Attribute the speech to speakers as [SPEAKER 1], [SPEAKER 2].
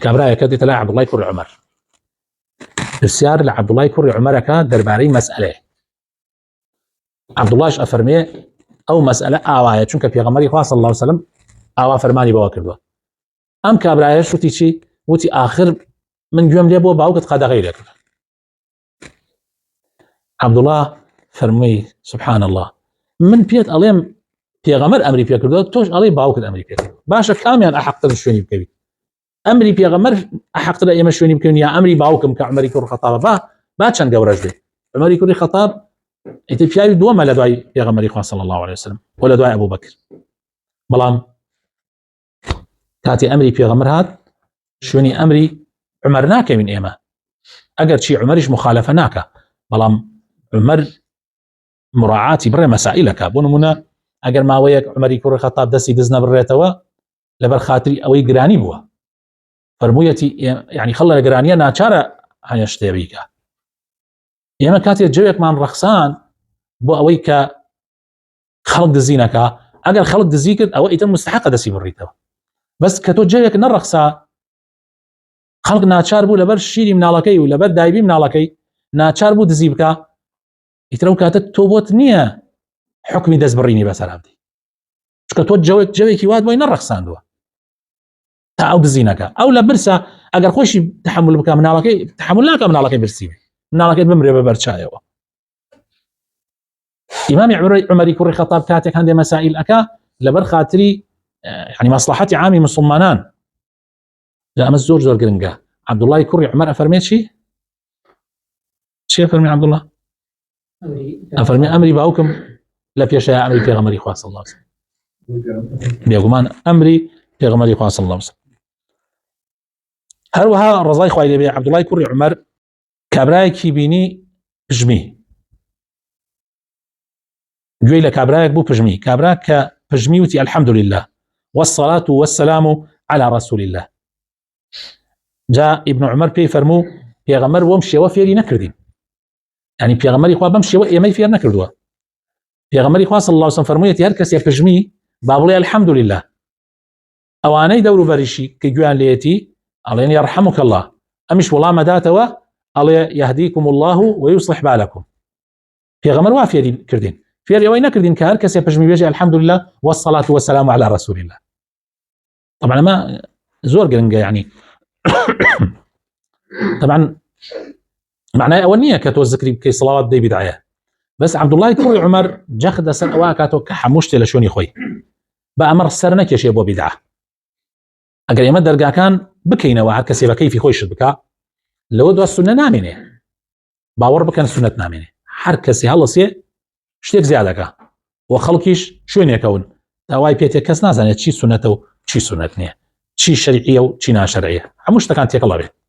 [SPEAKER 1] كابرايا كدت لا عبد الله كوري عمر السيار لعبد الله كوري عمر كا درباري مسألة عبد الله أفرمي أو مسألة آواية چونك پیغمبري خدا صلى الله عليه وسلم آوا فرماني بوا كردوا أم كابرايا شو تيجي وتي آخر من جوم لي بو باوكت قد غيرك عبد الله فرمي سبحان الله من بيت أليم پیغمبر أمري بيا كردوا توش ألي باوكت أمري بيا باشا كاميان أحق ترشوني بكبي أمري پیغمبر أحق تر أيام شوني بكون يا أمري باوكم كعمري كور خطاب با چند جورج دي عمري كور خطاب اتفياي دوما لدعي پیغمبري خدا صلى الله عليه وسلم ولا دعي أبو بكر بلام كاتي أمري پیغمبر هات شوني أمري عمر ناكا من إيما أجر شي عمرش مخالفة ناكا بلام عمر مراعاتي بري مسائلك بونمنا أجر ما وياك عمري كور خطاب دسي دزنا بريتوا لبر خاطري أوي جراني بوا فرمويتي يعني خلى جرانيا ناچارة هنشتي بيكا ياما كاتي جويك مان رخصان بو أوي ك خلق دزينك أجر خلق دزيك أو إتم مستحق دسي بريتوا بس كتو جويك نرخصا خلق ناچار بو لبر شيري من علاكي ولبر دايبي من علاكي ناچار بو دزيبكا يترو كاتت توبوت نية حكمي دز بريني بس هذه شو كتو جويك يواد بو نرخصان دوا أو دزينك أو لبرسا أجر خوش تحمل بك من علاكي تحمل لك من علاكي برسيبه من علاكي بمري ببرشايوا إمام عمري كوري خطاب كاتك عندي مسائل أكا لبر خاطري يعني مصلحتي عامي مسلمانان لا مزور زور قرنقا عبد الله كوري عمر أفرميت شي أفرمي عبد الله أفرمي أمري باوكم لا في شيء أمري في غمري خاص الله بيقومان أمري في غمري خاص الله هروها رضاي خوالي بي عبد الله كوري عمر كابراي كيبيني بجمي جوي لكابرايك بو بجمي كابراك بجمي وتي الحمد لله والصلاة والسلام على رسول الله جاء ابن عمر بي فرمو بيغمر ومشي وفيري نكردين يعني بيغمر يخوا بمشي ويمي فير نكردوا بيغمر يخوا صلى الله عليه وسلم فرمويتي هركس يا بجمي بابلي الحمد لله اواني دورو بريشي كجوان ليتي الله يرحمك الله امش والله مداتوا الله يهديكم الله ويصلح بالكم بيغمر وافيري كردين فيري وين نكردين كهركس يا بجمي بيجي الحمد لله والصلاة والسلام على رسول الله طبعا ما زور قرنقة يعني طبعا معناه أولنية كاتو الذكري بكي صلوات دي بدعية بس عبد الله كوري عمر جاخد سنة كاتو كحموشتي لشوني خوي بأمر سرنك يا شيء أبو بدعة أقل يمد درقا كان بكينا واحد كسيبا كيفي خويش بكا لو دو السنة نامينة باور بكان السنة نامينة حركسي هلسي شتيك زيادة وخلقيش شوين يكون تاواي بيتي كاس نازانية چي سنته چي سنتنية چي شرعية و چي ناشرعية هموش تكانت يكلا بيه